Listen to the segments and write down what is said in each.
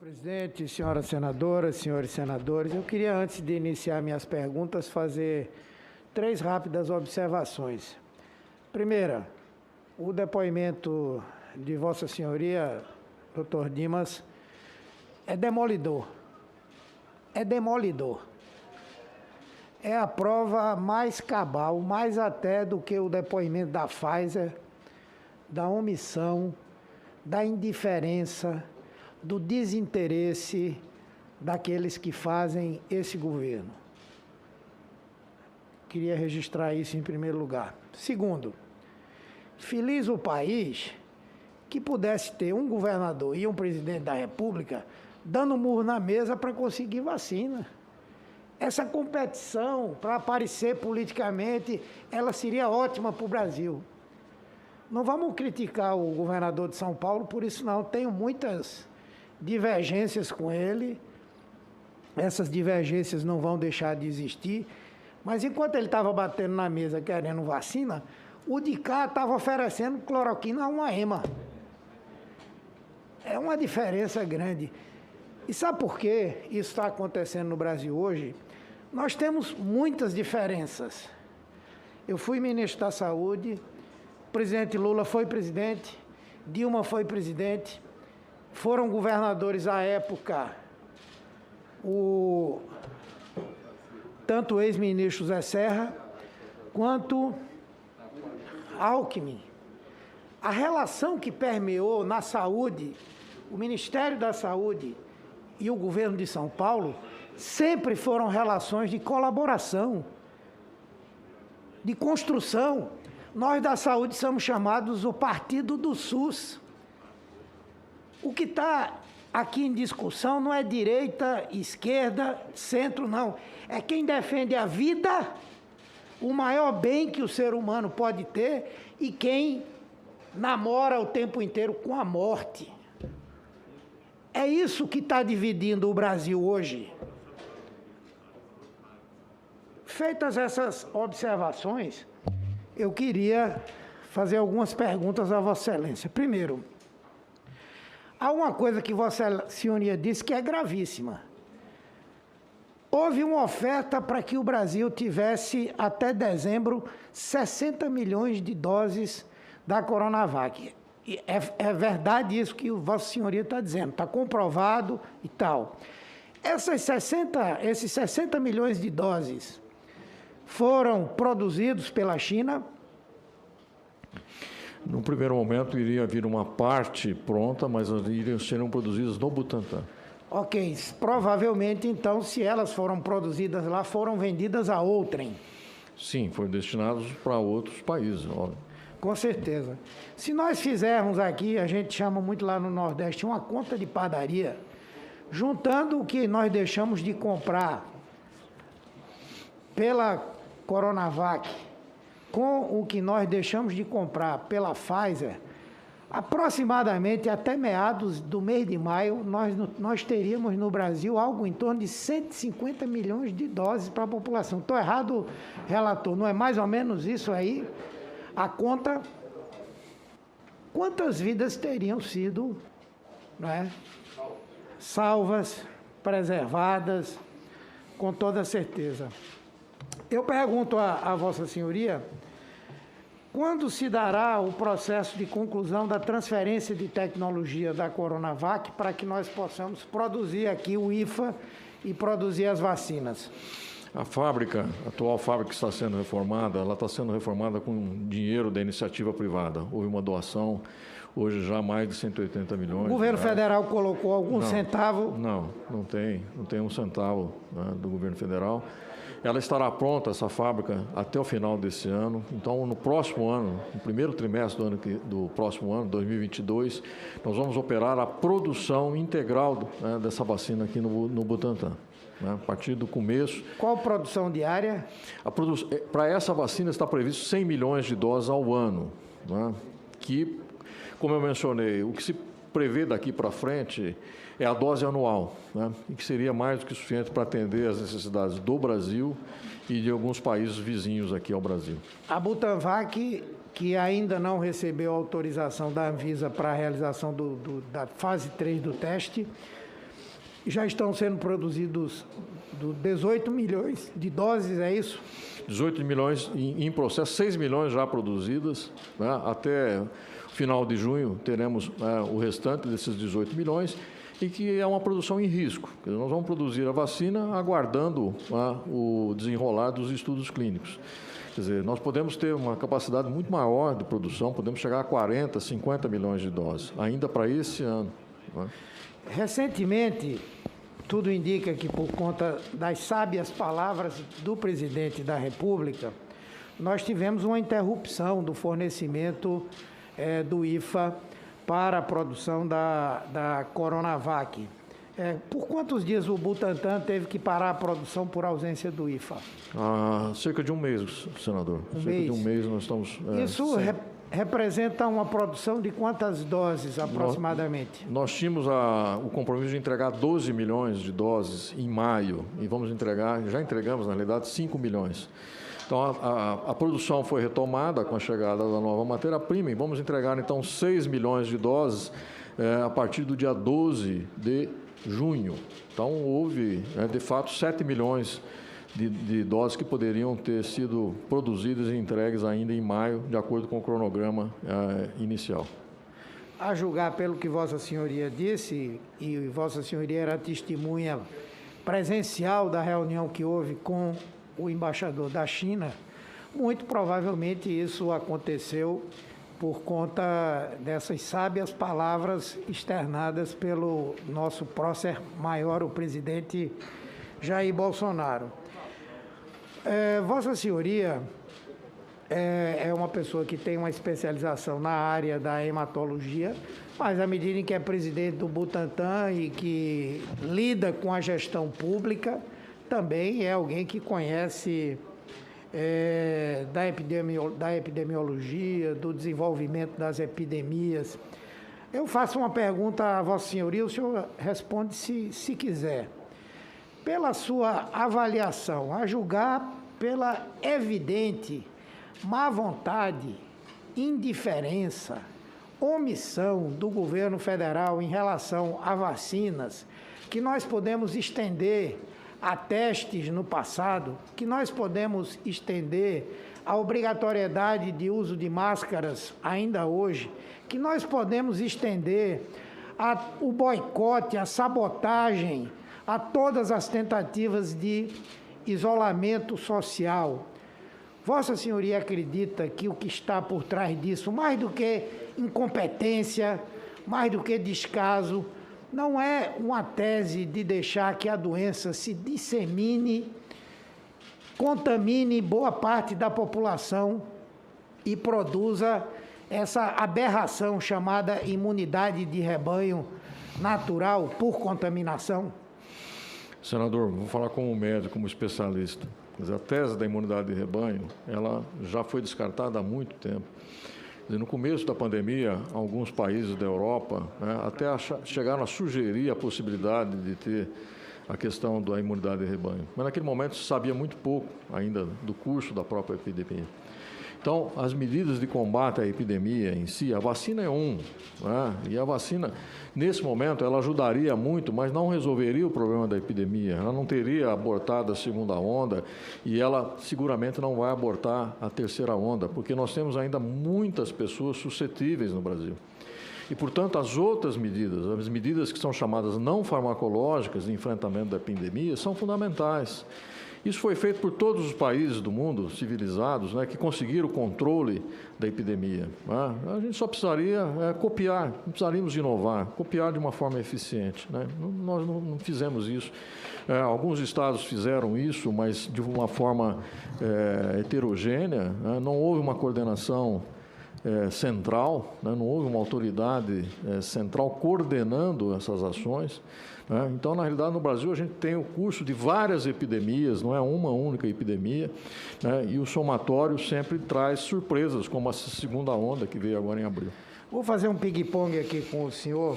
Presidente, senhoras senadoras, senhores senadores, eu queria, antes de iniciar minhas perguntas, fazer 3 rápidas observações. Primeira, o depoimento de Vossa Senhoria, doutor Dimas, é demolidor. É demolidor. É a prova mais cabal, mais até do que o depoimento da Pfizer, da omissão, da indiferença, do desinteresse daqueles que fazem esse governo. Queria registrar isso em primeiro lugar. Segundo, feliz o país que pudesse ter um governador e um presidente da República dando murro na mesa para conseguir vacina. Essa competição para aparecer politicamente, ela seria ótima para o Brasil. Não vamos criticar o governador de São Paulo por isso não, tenho muitas divergências com ele, essas divergências não vão deixar de existir, mas enquanto ele estava batendo na mesa querendo vacina, o de cá estava oferecendo cloroquina a uma ema. É uma diferença grande. E sabe por que isso está acontecendo no Brasil hoje? Nós temos muitas diferenças. Eu fui ministro da Saúde, o presidente Lula foi presidente, Dilma foi presidente, foram governadores à época tanto o ex-ministro Zé Serra quanto Alckmin. A relação que permeou na saúde, o Ministério da Saúde e o governo de São Paulo, sempre foram relações de colaboração, de construção. Nós da saúde somos chamados o Partido do SUS. O que está aqui em discussão não é direita, esquerda, centro, não. É quem defende a vida, o maior bem que o ser humano pode ter, e quem namora o tempo inteiro com a morte. É isso que está dividindo o Brasil hoje. Feitas essas observações, eu queria fazer algumas perguntas a Vossa Excelência. Primeiro, há uma coisa que Vossa Senhoria disse que é gravíssima. Houve uma oferta para que o Brasil tivesse, até dezembro, 60 milhões de doses da Coronavac. É verdade isso que Vossa Senhoria está dizendo, está comprovado e tal. Esses 60 milhões de doses foram produzidos pela China? No primeiro momento, iria vir uma parte pronta, mas seriam produzidas no Butantan. Ok, provavelmente, então, se elas foram produzidas lá, foram vendidas a outrem. Sim, foram destinados para outros países. Óbvio. Com certeza. Se nós fizermos aqui, a gente chama muito lá no Nordeste, uma conta de padaria, juntando o que nós deixamos de comprar pela Coronavac, com o que nós deixamos de comprar pela Pfizer, aproximadamente até meados do mês de maio, nós teríamos no Brasil algo em torno de 150 milhões de doses para a população. Estou errado, relator? Não é mais ou menos isso aí? A conta, quantas vidas teriam sido, não é, salvas, preservadas, com toda certeza. Eu pergunto a Vossa Senhoria, quando se dará o processo de conclusão da transferência de tecnologia da Coronavac para que nós possamos produzir aqui o IFA e produzir as vacinas? A fábrica, a atual fábrica que está sendo reformada, ela está sendo reformada com dinheiro da iniciativa privada. Houve uma doação, hoje já mais de 180 milhões. O governo federal colocou algum centavo? Não tem um centavo, né, do governo federal. Ela estará pronta, essa fábrica, até o final desse ano. Então, no próximo ano, no primeiro trimestre do próximo ano, 2022, nós vamos operar a produção integral, né, dessa vacina aqui no Butantan. Né, a partir do começo. Qual produção diária? Para essa vacina está previsto 100 milhões de doses ao ano, né, que, como eu mencionei, o que se prevê daqui para frente é a dose anual, né, e que seria mais do que suficiente para atender as necessidades do Brasil e de alguns países vizinhos aqui ao Brasil. A Butanvac, que ainda não recebeu autorização da Anvisa para a realização da fase 3 do teste, Já estão sendo produzidos 18 milhões de doses, é isso? 18 milhões em processo, 6 milhões já produzidas, né? Até o final de junho teremos o restante desses 18 milhões, e que é uma produção em risco. Nós vamos produzir a vacina aguardando o desenrolar dos estudos clínicos. Quer dizer, nós podemos ter uma capacidade muito maior de produção, podemos chegar a 40, 50 milhões de doses, ainda para esse ano, né? Recentemente, tudo indica que, por conta das sábias palavras do presidente da República, nós tivemos uma interrupção do fornecimento do IFA para a produção da Coronavac. Por quantos dias o Butantan teve que parar a produção por ausência do IFA? Cerca de um mês, senador. De um mês nós estamos... Isso representa uma produção de quantas doses, aproximadamente? Nós tínhamos o compromisso de entregar 12 milhões de doses em maio, e já entregamos, na realidade, 5 milhões. Então, a produção foi retomada com a chegada da nova matéria-prima, e vamos entregar, então, 6 milhões de doses a partir do dia 12 de junho. Então, houve, de fato, 7 milhões de doses que poderiam ter sido produzidas e entregues ainda em maio, de acordo com o cronograma inicial. A julgar pelo que Vossa Senhoria disse, e Vossa Senhoria era testemunha presencial da reunião que houve com o embaixador da China, muito provavelmente isso aconteceu por conta dessas sábias palavras externadas pelo nosso prócer maior, o presidente Jair Bolsonaro. Vossa Senhoria é uma pessoa que tem uma especialização na área da hematologia, mas à medida em que é presidente do Butantan e que lida com a gestão pública, também é alguém que conhece da epidemiologia, do desenvolvimento das epidemias. Eu faço uma pergunta a Vossa Senhoria, o senhor responde se quiser. Pela sua avaliação, a julgar pela evidente má vontade, indiferença, omissão do governo federal em relação a vacinas, que nós podemos estender a testes no passado, que nós podemos estender a obrigatoriedade de uso de máscaras ainda hoje, que nós podemos estender o boicote, a sabotagem, a todas as tentativas de isolamento social. Vossa Senhoria acredita que o que está por trás disso, mais do que incompetência, mais do que descaso, não é uma tese de deixar que a doença se dissemine, contamine boa parte da população e produza essa aberração chamada imunidade de rebanho natural por contaminação? Senador, vou falar como médico, como especialista. A tese da imunidade de rebanho, ela já foi descartada há muito tempo. No começo da pandemia, alguns países da Europa até chegaram a sugerir a possibilidade de ter a questão da imunidade de rebanho. Mas naquele momento se sabia muito pouco ainda do curso da própria epidemia. Então, as medidas de combate à epidemia em si, a vacina é e a vacina, nesse momento, ela ajudaria muito, mas não resolveria o problema da epidemia. Ela não teria abortado a segunda onda e ela seguramente não vai abortar a terceira onda, porque nós temos ainda muitas pessoas suscetíveis no Brasil. E, portanto, as outras medidas, as medidas que são chamadas não farmacológicas de enfrentamento da epidemia, são fundamentais. Isso foi feito por todos os países do mundo civilizados, que conseguiram o controle da epidemia. A gente só precisaria copiar, não precisaríamos inovar, copiar de uma forma eficiente. Nós não fizemos isso. Alguns estados fizeram isso, mas de uma forma heterogênea. Não houve uma coordenação central, não houve uma autoridade central coordenando essas ações. Então, na realidade, no Brasil, a gente tem o curso de várias epidemias, não é uma única epidemia, e o somatório sempre traz surpresas, como a segunda onda que veio agora em abril. Vou fazer um ping-pong aqui com o senhor.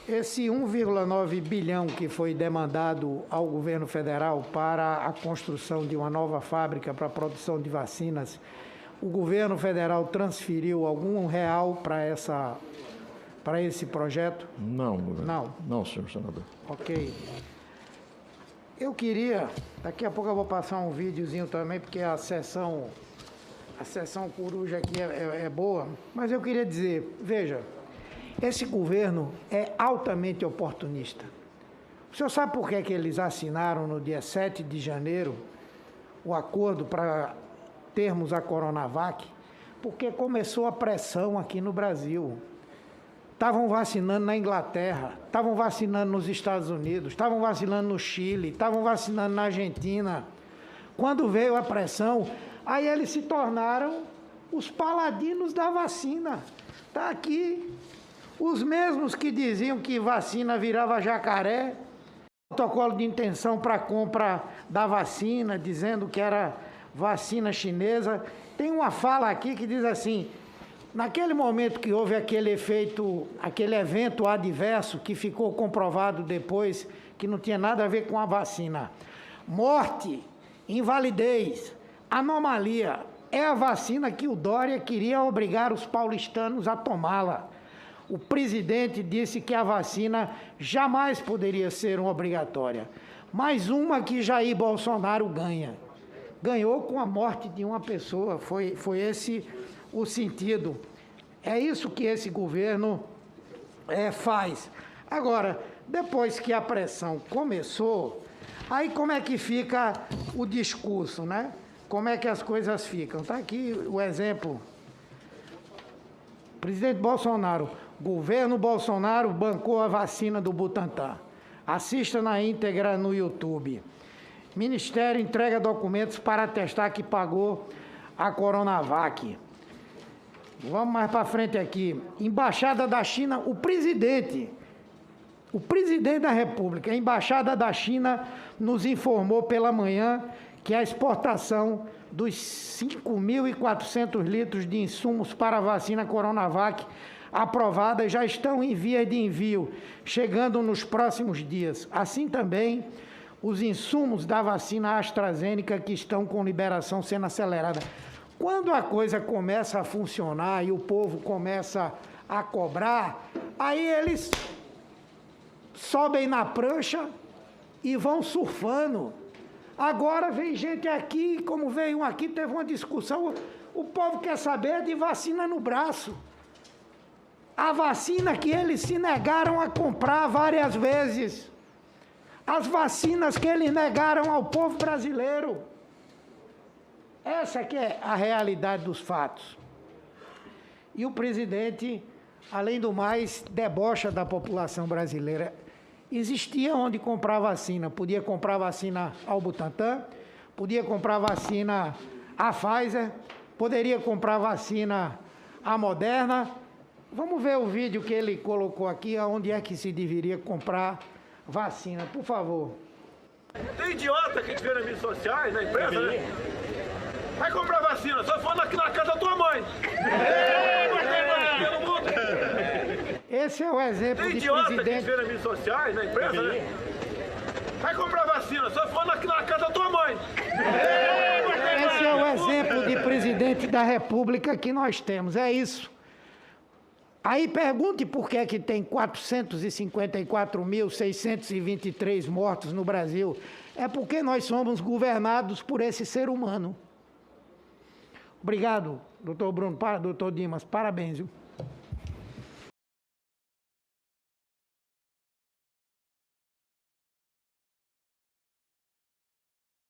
Esse 1,9 bilhão que foi demandado ao governo federal para a construção de uma nova fábrica para a produção de vacinas, o governo federal transferiu algum real para para esse projeto? Não, governador. Não? Não, senhor senador. Ok. Eu queria, daqui a pouco eu vou passar um videozinho também, porque a sessão coruja aqui é boa, mas eu queria dizer, veja, esse governo é altamente oportunista. O senhor sabe por que eles assinaram no dia 7 de janeiro o acordo para termos a Coronavac? Porque começou a pressão aqui no Brasil. Estavam vacinando na Inglaterra, estavam vacinando nos Estados Unidos, estavam vacinando no Chile, estavam vacinando na Argentina. Quando veio a pressão, aí eles se tornaram os paladinos da vacina. Está aqui. Os mesmos que diziam que vacina virava jacaré, protocolo de intenção para compra da vacina, dizendo que era vacina chinesa. Tem uma fala aqui que diz assim: naquele momento que houve aquele evento adverso, que ficou comprovado depois que não tinha nada a ver com a vacina, morte, invalidez, anomalia, é a vacina que o Dória queria obrigar os paulistanos a tomá-la. O presidente disse que a vacina jamais poderia ser uma obrigatória. Mais uma que Jair Bolsonaro ganha. Ganhou com a morte de uma pessoa, foi esse o sentido. É isso que esse governo faz. Agora, depois que a pressão começou, aí como é que fica o discurso, né? Como é que as coisas ficam? Está aqui o exemplo. Presidente Bolsonaro, governo Bolsonaro bancou a vacina do Butantan. Assista na íntegra no YouTube. Ministério entrega documentos para atestar que pagou a Coronavac. Vamos mais para frente aqui. Embaixada da China, o presidente da República, a Embaixada da China nos informou pela manhã que a exportação dos 5.400 litros de insumos para a vacina Coronavac aprovada já estão em vias de envio, chegando nos próximos dias. Assim também os insumos da vacina AstraZeneca que estão com liberação sendo acelerada. Quando a coisa começa a funcionar e o povo começa a cobrar, aí eles sobem na prancha e vão surfando. Agora vem gente aqui, como veio um aqui, teve uma discussão, o povo quer saber de vacina no braço. A vacina que eles se negaram a comprar várias vezes. As vacinas que eles negaram ao povo brasileiro. Essa que é a realidade dos fatos. E o presidente, além do mais, debocha da população brasileira. Existia onde comprar vacina. Podia comprar vacina ao Butantan, podia comprar vacina à Pfizer, poderia comprar vacina à Moderna. Vamos ver o vídeo que ele colocou aqui, onde é que se deveria comprar vacina, por favor. Tem idiota que te vê nas mídias sociais, na imprensa, né? Vai comprar vacina, só falando aqui na casa da tua mãe. Esse é o exemplo de presidente. Tem idiota que te vê nas mídias sociais, na imprensa, né? Vai comprar vacina, só falando aqui na casa da tua mãe. Esse é o exemplo de presidente da República que nós temos, é isso. Aí pergunte por que que tem 454.623 mortos no Brasil. É porque nós somos governados por esse ser humano. Obrigado, doutor Bruno, doutor Dimas, parabéns, viu?